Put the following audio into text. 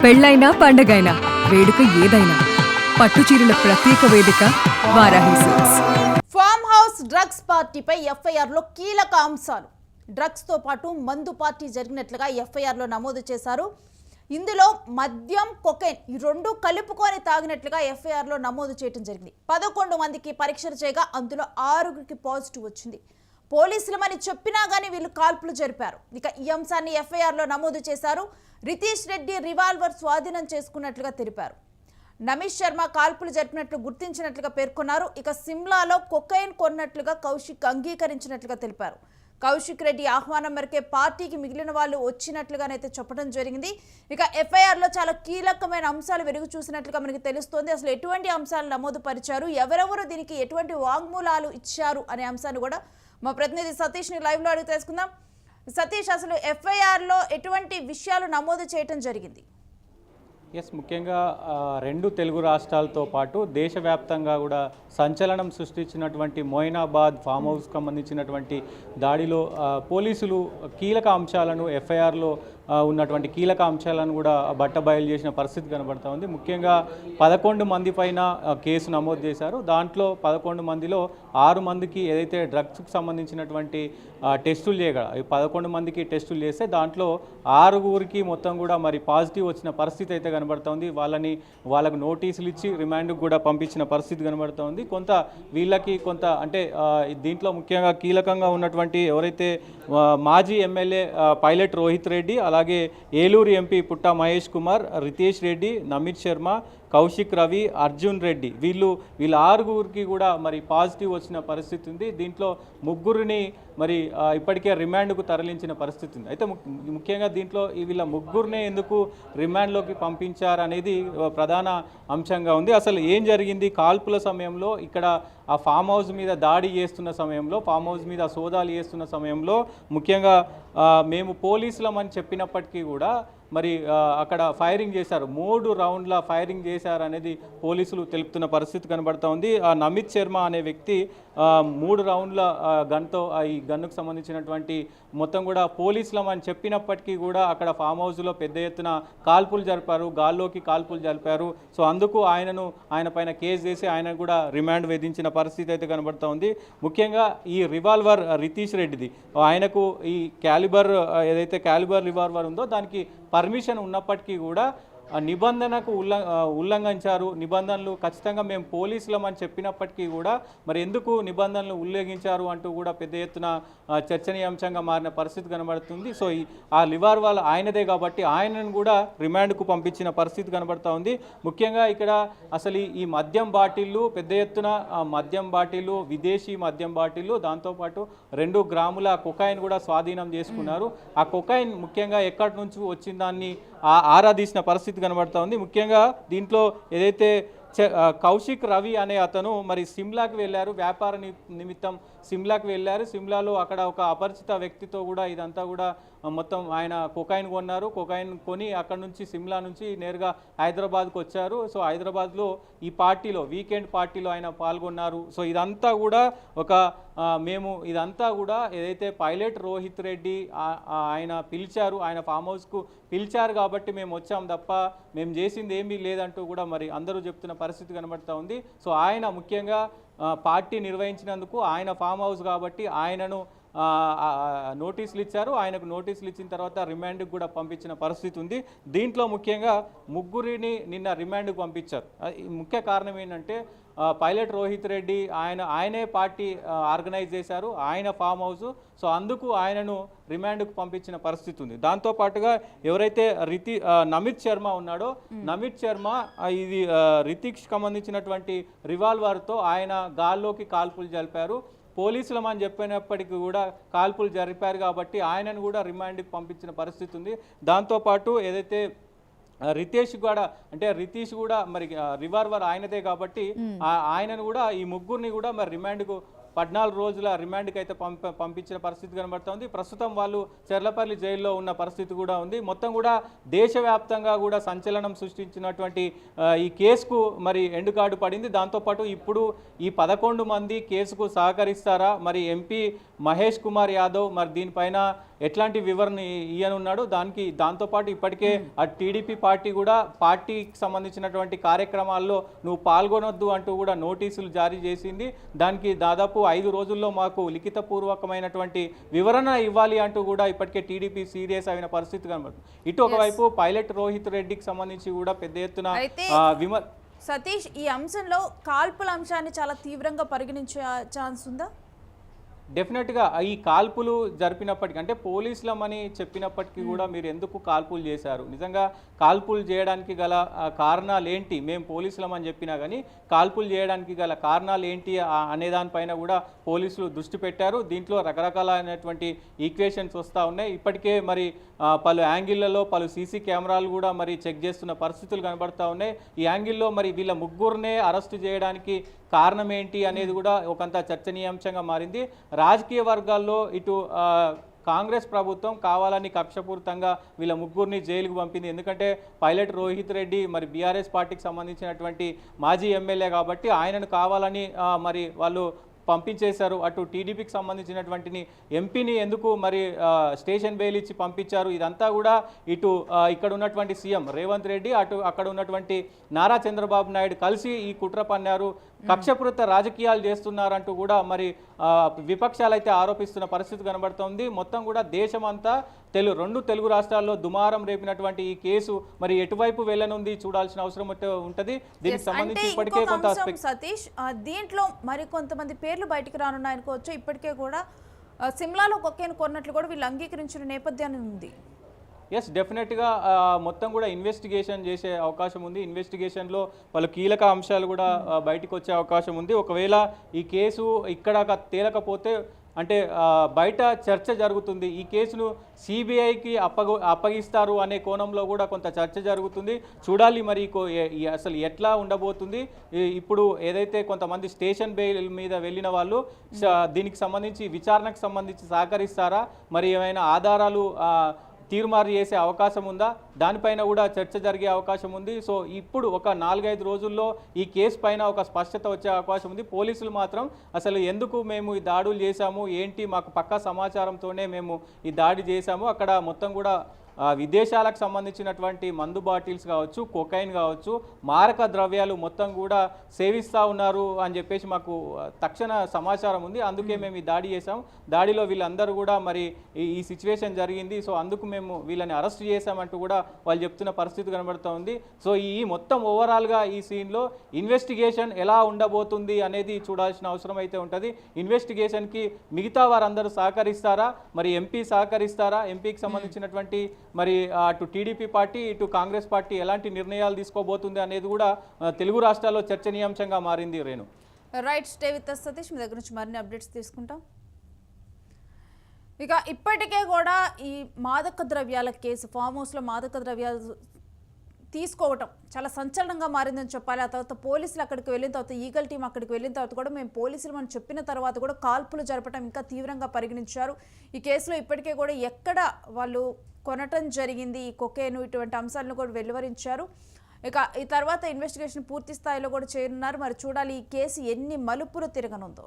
పెళ్ళైనా పండగైనా వేడుక ఏదైనా పట్టుచీరల ప్రత్యేక వేదిక Varahi silks. Farm house drugs పార్టీపై ఎఫ్ఐఆర్లో కీలక అంశాలు. డ్రగ్స్తో పాటు మందు పార్టీ జరిగినట్లుగా ఎఫ్ఐఆర్లో నమోదు చేశారు. ఇందులో మద్యం, కొకైన్ ఈ రెండు కలుపుకొని తాగినట్లుగా ఎఫ్ఐఆర్లో నమోదు చేయడం జరిగింది. 11 మందికి పరీక్షలు చేయగా అందులో 6కి పాజిటివ్ వచ్చింది. పోలీసులమని చెప్పినా కానీ వీళ్ళు కాల్పులు జరిపారు. ఇక ఈ అంశాన్ని ఎఫ్ఐఆర్లో నమోదు చేశారు. రితీష్ రెడ్డి రివాల్వర్ స్వాధీనం చేసుకున్నట్లుగా తెలిపారు. నమీష్ శర్మ కాల్పులు జరిపినట్లు గుర్తించినట్లుగా పేర్కొన్నారు. ఇక సిమ్లాలో కొకైన్ కొన్నట్లుగా కౌశిక్ అంగీకరించినట్లుగా తెలిపారు. కౌశిక్ రెడ్డి ఆహ్వానం మేరకే పార్టీకి మిగిలిన వాళ్ళు వచ్చినట్లుగానైతే చెప్పడం జరిగింది. ఇక ఎఫ్ఐఆర్లో చాలా కీలకమైన అంశాలు వెలుగు చూసినట్లుగా మనకి తెలుస్తోంది. అసలు ఎటువంటి అంశాలు నమోదు పరిచారు, ఎవరెవరు దీనికి ఎటువంటి వాంగ్మూలాలు ఇచ్చారు అనే అంశాన్ని కూడా మా ప్రతినిధి సతీష్ని లైవ్లో అడిగి తెలుసుకుందాం. సతీష్, అసలు ఎఫ్ఐఆర్లో ఎటువంటి విషయాలు నమోదు చేయటం జరిగింది? ముఖ్యంగా రెండు తెలుగు రాష్ట్రాలతో పాటు దేశవ్యాప్తంగా కూడా సంచలనం సృష్టించినటువంటి మొయినాబాద్ ఫామ్ హౌస్కి సంబంధించినటువంటి దాడిలో పోలీసులు కీలక అంశాలను ఎఫ్ఐఆర్లో ఉన్నటువంటి కీలక అంశాలను కూడా బట్టబయలు చేసిన పరిస్థితి కనబడుతూ ఉంది. ముఖ్యంగా 11 మంది పైన కేసు నమోదు చేశారు. దాంట్లో 11 మందిలో 6 మందికి ఏదైతే డ్రగ్స్కి సంబంధించినటువంటి టెస్టులు చేయగా 11 మందికి టెస్టులు చేస్తే దాంట్లో 6గురికి మొత్తం కూడా మరి పాజిటివ్ వచ్చిన పరిస్థితి అయితే కనబడుతోంది. వాళ్ళకు నోటీసులు ఇచ్చి రిమాండ్కి కూడా పంపించిన పరిస్థితి కనబడుతోంది. వీళ్ళకి కొంత అంటే దీంట్లో ముఖ్యంగా కీలకంగా ఉన్నటువంటి ఎవరైతే మాజీ ఎమ్మెల్యే పైలట్ రోహిత్ రెడ్డి, అలాగే ఏలూరు ఎంపీ పుట్ట మహేష్ కుమార్, రితీష్ రెడ్డి, నమీష్ శర్మ, కౌశిక్ రవి, అర్జున్ రెడ్డి వీళ్ళ 6గురికి కూడా మరి పాజిటివ్ వచ్చిన పరిస్థితి ఉంది. దీంట్లో 3గురిని మరి ఇప్పటికే రిమాండ్కు తరలించిన పరిస్థితి ఉంది. అయితే ముఖ్యంగా దీంట్లో వీళ్ళ 3గురినే ఎందుకు రిమాండ్లోకి పంపించారు అనేది ప్రధాన అంశంగా ఉంది. అసలు ఏం జరిగింది కాల్పుల సమయంలో, ఇక్కడ ఆ ఫామ్ హౌస్ మీద దాడి చేస్తున్న సమయంలో, ఫామ్ హౌస్ మీద సోదాలు చేస్తున్న సమయంలో ముఖ్యంగా మేము పోలీసులమని చెప్పినప్పటికీ కూడా మరి అక్కడ ఫైరింగ్ చేశారు. 3 రౌండ్ల ఫైరింగ్ చేశారు అనేది పోలీసులు తెలుపుతున్న పరిస్థితి కనబడుతూ ఉంది. నమిత్ శర్మ అనే వ్యక్తి 3 రౌండ్ల గన్తో ఈ గన్నుకు సంబంధించినటువంటి మొత్తం కూడా పోలీసులమని చెప్పినప్పటికీ కూడా అక్కడ ఫామ్ హౌస్లో పెద్ద ఎత్తున కాల్పులు జరిపారు, గాల్లోకి కాల్పులు జరిపారు. సో అందుకు ఆయన పైన కేసు చేసి ఆయన కూడా రిమాండ్ విధించిన పరిస్థితి అయితే కనబడుతూ ఉంది. ముఖ్యంగా ఈ రివాల్వర్ రితీష్ రెడ్డిది, ఆయనకు ఈ ఏదైతే క్యాలిబర్ రివాల్వర్ ఉందో దానికి పర్మిషన్ ఉన్నప్పటికీ కూడా నిబంధనకు ఉల్లంఘించారు. నిబంధనలు ఖచ్చితంగా మేము పోలీసులమని చెప్పినప్పటికీ కూడా మరి ఎందుకు నిబంధనలు ఉల్లంఘించారు అంటూ కూడా పెద్ద ఎత్తున చర్చనీయాంశంగా మారిన పరిస్థితి కనబడుతుంది. సో ఆ లివాల్వర్ ఆయనదే కాబట్టి ఆయనను కూడా రిమాండ్కు పంపించిన పరిస్థితి కనబడుతూ ఉంది. ముఖ్యంగా ఇక్కడ అసలు ఈ మద్యం బాటిళ్ళు పెద్ద ఎత్తున మద్యం బాటిళ్ళు, విదేశీ మద్యం బాటిళ్ళు, దాంతోపాటు 2 గ్రాముల కొకైన్ కూడా స్వాధీనం చేసుకున్నారు. ఆ కొకైన్ ముఖ్యంగా ఎక్కడి నుంచి వచ్చిందాన్ని ఆరాధించిన పరిస్థితి కనబడుతూ ఉంది. ముఖ్యంగా దీంట్లో ఏదైతే కౌశిక్ రవి అనే అతను మరి సిమ్లాకి వెళ్ళారు, వ్యాపార నిమిత్తం సిమ్లాకి వెళ్ళారు. సిమ్లాలో అక్కడ ఒక అపరిచిత వ్యక్తితో కూడా ఇదంతా కూడా మొత్తం ఆయన కొకైన్ కొన్నారు. కొకైన్ కొని అక్కడ నుంచి సిమ్లా నుంచి నేరుగా హైదరాబాద్కు వచ్చారు. సో హైదరాబాద్లో ఈ పార్టీలో వీకెండ్ పార్టీలో ఆయన పాల్గొన్నారు. సో ఇదంతా కూడా ఇదంతా కూడా ఏదైతే పైలట్ రోహిత్ రెడ్డి ఆయన పిలిచారు, ఆయన ఫామ్ హౌస్కు పిలిచారు కాబట్టి మేము వచ్చాం తప్ప మేము చేసింది ఏమీ లేదంటూ కూడా మరి అందరూ చెప్తున్న పరిస్థితి కనబడుతూ ఉంది. సో ఆయన ముఖ్యంగా పార్టీ నిర్వహించినందుకు ఆయన ఫామ్ హౌస్ కాబట్టి ఆయనను నోటీసులు ఇచ్చారు. ఆయనకు నోటీసులు ఇచ్చిన తర్వాత రిమాండ్కి కూడా పంపించిన పరిస్థితి ఉంది. దీంట్లో ముఖ్యంగా 3గురిని నిన్న రిమాండ్కి పంపించారు. ముఖ్య కారణం ఏంటంటే పైలట్ రోహిత్ రెడ్డి ఆయనే పార్టీ ఆర్గనైజ్ చేశారు, ఆయన ఫామ్ హౌస్. సో అందుకు ఆయనను రిమాండ్కు పంపించిన పరిస్థితి ఉంది. దాంతోపాటుగా ఎవరైతే నమిత్ శర్మ ఉన్నాడో, నమిత్ శర్మ ఇది రితిక్కి సంబంధించినటువంటి రివాల్వర్తో ఆయన గాల్లోకి కాల్పులు జరిపారు. పోలీసులమని చెప్పినప్పటికీ కూడా కాల్పులు జరిపారు కాబట్టి ఆయనను కూడా రిమాండ్కి పంపించిన పరిస్థితి ఉంది. దాంతోపాటు ఏదైతే రితీష్ కూడా మరి రివాల్వర్ ఆయనదే కాబట్టి ఆయనను కూడా ఈ 3గురిని కూడా మరి రిమాండ్కు 14 రోజుల రిమాండ్కి అయితే పంపించిన పరిస్థితి కనబడుతోంది. ప్రస్తుతం వాళ్ళు చెర్లపల్లి జైల్లో ఉన్న పరిస్థితి కూడా ఉంది. మొత్తం కూడా దేశవ్యాప్తంగా కూడా సంచలనం సృష్టించినటువంటి ఈ కేసుకు మరి ఎండ్ కార్డు పడింది. దాంతోపాటు ఇప్పుడు ఈ 11 మంది కేసుకు సహకరిస్తారా, మరి ఎంపీ మహేష్ కుమార్ యాదవ్ మరి దీనిపైన ఎట్లాంటి వివరణ ఇయ్యనున్నాడు. దాంతోపాటు ఇప్పటికే ఆ టీడీపీ పార్టీ కూడా పార్టీకి సంబంధించినటువంటి కార్యక్రమాల్లో నువ్వు పాల్గొనొద్దు అంటూ కూడా నోటీసులు జారీ చేసింది. దానికి దాదాపు 5 రోజుల్లో మాకు లిఖితపూర్వకమైనటువంటి వివరణ ఇవ్వాలి అంటూ కూడా ఇప్పటికే టీడీపీ సీరియస్ అయిన పరిస్థితి కనబడుతుంది. ఇటు ఒకవైపు పైలట్ రోహిత్ రెడ్డికి సంబంధించి కూడా పెద్ద ఎత్తున సతీష్, ఈ అంశంలో కాల్పుల అంశాన్ని చాలా తీవ్రంగా పరిగణించే ఛాన్స్ ఉందా? డెఫినెట్గా ఈ కాల్పులు జరిపినప్పటికీ అంటే పోలీసులమని చెప్పినప్పటికీ కూడా మీరు ఎందుకు కాల్పులు చేశారు, నిజంగా కాల్పులు చేయడానికి గల కారణాలు ఏంటి, మేము పోలీసులమని చెప్పినా కానీ కాల్పులు చేయడానికి గల కారణాలు ఏంటి అనే దానిపైన కూడా పోలీసులు దృష్టి పెట్టారు. దీంట్లో రకరకాలైనటువంటి ఈక్వేషన్స్ వస్తూ ఉన్నాయి. ఇప్పటికే మరి పలు యాంగిళ్లలో పలు సీసీ కెమెరాలు కూడా మరి చెక్ చేస్తున్న పరిస్థితులు కనబడతా ఉన్నాయి. ఈ యాంగిల్లో మరి వీళ్ళ ముగ్గురునే అరెస్టు చేయడానికి కారణం ఏంటి అనేది కూడా ఒకంత చర్చనీయాంశంగా మారింది. రాజకీయ వర్గాల్లో ఇటు కాంగ్రెస్ ప్రభుత్వం కావాలని కక్షపూరితంగా వీళ్ళ ముగ్గురిని జైలుకు పంపింది. ఎందుకంటే పైలట్ రోహిత్ రెడ్డి మరి బీఆర్ఎస్ పార్టీకి సంబంధించినటువంటి మాజీ ఎమ్మెల్యే కాబట్టి ఆయనను కావాలని మరి వాళ్ళు పంపించేశారు. అటు టీడీపీకి సంబంధించినటువంటి ఎంపీని ఎందుకు మరి స్టేషన్ బెయిల్ ఇచ్చి పంపించారు. ఇదంతా కూడా ఇటు ఇక్కడ ఉన్నటువంటి సీఎం రేవంత్ రెడ్డి అక్కడ ఉన్నటువంటి నారా చంద్రబాబు నాయుడు కలిసి ఈ కుట్ర పన్నారు, కక్షపూరిత రాజకీయాలు చేస్తున్నారంటూ కూడా మరి విపక్షాలు అయితే ఆరోపిస్తున్న పరిస్థితి కనబడుతోంది. మొత్తం కూడా దేశమంతా రెండు తెలుగు రాష్ట్రాల్లో దుమారం రేపినటువంటి ఈ కేసు మరి ఎటువైపు వెళ్ళనుంది చూడాల్సిన అవసరం ఉంటుంది. దీనికి సంబంధించి ఇప్పటికే కొంత సతీష్, దీంట్లో మరి కొంతమంది పేర్లు బయటకు రానున్నాయనుకోవచ్చు. ఇప్పటికే కూడా సిమ్లాలో కొకేన్ కొన్నట్లు కూడా వీళ్ళు అంగీకరించిన నేపథ్యాన్ని ఉంది. ఎస్, డెఫినెట్గా మొత్తం కూడా ఇన్వెస్టిగేషన్ చేసే అవకాశం ఉంది. ఇన్వెస్టిగేషన్లో పలు కీలక అంశాలు కూడా బయటకు వచ్చే అవకాశం ఉంది. ఒకవేళ ఈ కేసు ఇక్కడ తేలకపోతే అంటే బయట చర్చ జరుగుతుంది, ఈ కేసును సిబిఐకి అప్పగిస్తారు అనే కోణంలో కూడా కొంత చర్చ జరుగుతుంది. చూడాలి మరి అసలు ఎట్లా ఉండబోతుంది. ఇప్పుడు ఏదైతే కొంతమంది స్టేషన్ బెయిల్ మీద వెళ్ళిన వాళ్ళు దీనికి సంబంధించి విచారణకు సంబంధించి సహకరిస్తారా, మరి ఏమైనా ఆధారాలు తీర్మారు చేసే అవకాశం ఉందా, దానిపైన కూడా చర్చ జరిగే అవకాశం ఉంది. సో ఇప్పుడు ఒక 4-5 రోజుల్లో ఈ కేసు పైన ఒక స్పష్టత వచ్చే అవకాశం ఉంది. పోలీసులు మాత్రం అసలు ఎందుకు మేము ఈ దాడులు చేశాము ఏంటి, మాకు పక్కా సమాచారంతోనే మేము ఈ దాడి చేశాము, అక్కడ మొత్తం కూడా విదేశాలకు సంబంధించినటువంటి మందు బాటిల్స్ కావచ్చు, కొకైన్ కావచ్చు, మారక ద్రవ్యాలు మొత్తం కూడా సేవిస్తూ ఉన్నారు అని చెప్పేసి మాకు తక్షణ సమాచారం ఉంది. అందుకే మేము ఈ దాడి చేసాం, దాడిలో వీళ్ళందరూ కూడా మరి ఈ సిచ్యువేషన్ జరిగింది, సో అందుకు మేము వీళ్ళని అరెస్ట్ చేశామంటూ కూడా వాళ్ళు చెప్తున్న పరిస్థితి కనబడుతూ ఉంది. సో ఈ మొత్తం ఓవరాల్గా ఈ సీన్లో ఇన్వెస్టిగేషన్ ఎలా ఉండబోతుంది అనేది చూడాల్సిన అవసరం అయితే ఉంటుంది. ఇన్వెస్టిగేషన్కి మిగతా వారందరూ సహకరిస్తారా, మరి ఎంపీ సహకరిస్తారా, ఎంపీకి సంబంధించినటువంటి మరి అటు టీడీపీ పార్టీ ఇటు కాంగ్రెస్ పార్టీ ఎలాంటి నిర్ణయాలు తీసుకోబోతుంది అనేది కూడా తెలుగు రాష్ట్రాల్లో చర్చనీయాంశంగా మారింది. Renu, right, stay with us Satish, మీ దగ్గర నుంచి మరిన్ని అప్డేట్స్ తీసుకుంటాం. ఇక ఇప్పటికే కూడా ఈ మాదక ద్రవ్యాల కేసు, ఫామ్ హౌస్లో మాదక ద్రవ్యాలు తీసుకోవటం చాలా సంచలనంగా మారిందని చెప్పాలి. ఆ తర్వాత పోలీసులు అక్కడికి వెళ్ళిన తర్వాత, ఈగల్ టీం అక్కడికి వెళ్ళిన తర్వాత కూడా మేము పోలీసులు అని చెప్పిన తర్వాత కూడా కాల్పులు జరపడం ఇంకా తీవ్రంగా పరిగణించారు. ఈ కేసులో ఇప్పటికే కూడా ఎక్కడ వాళ్ళు కొనటం జరిగింది, ఈ కొకేను, ఇటువంటి అంశాలను కూడా వెలువరించారు. ఇక ఈ తర్వాత ఇన్వెస్టిగేషన్ పూర్తి స్థాయిలో కూడా చేయనున్నారు. మరి చూడాలి ఈ కేసు ఎన్ని మలుపులు తిరగనుందో.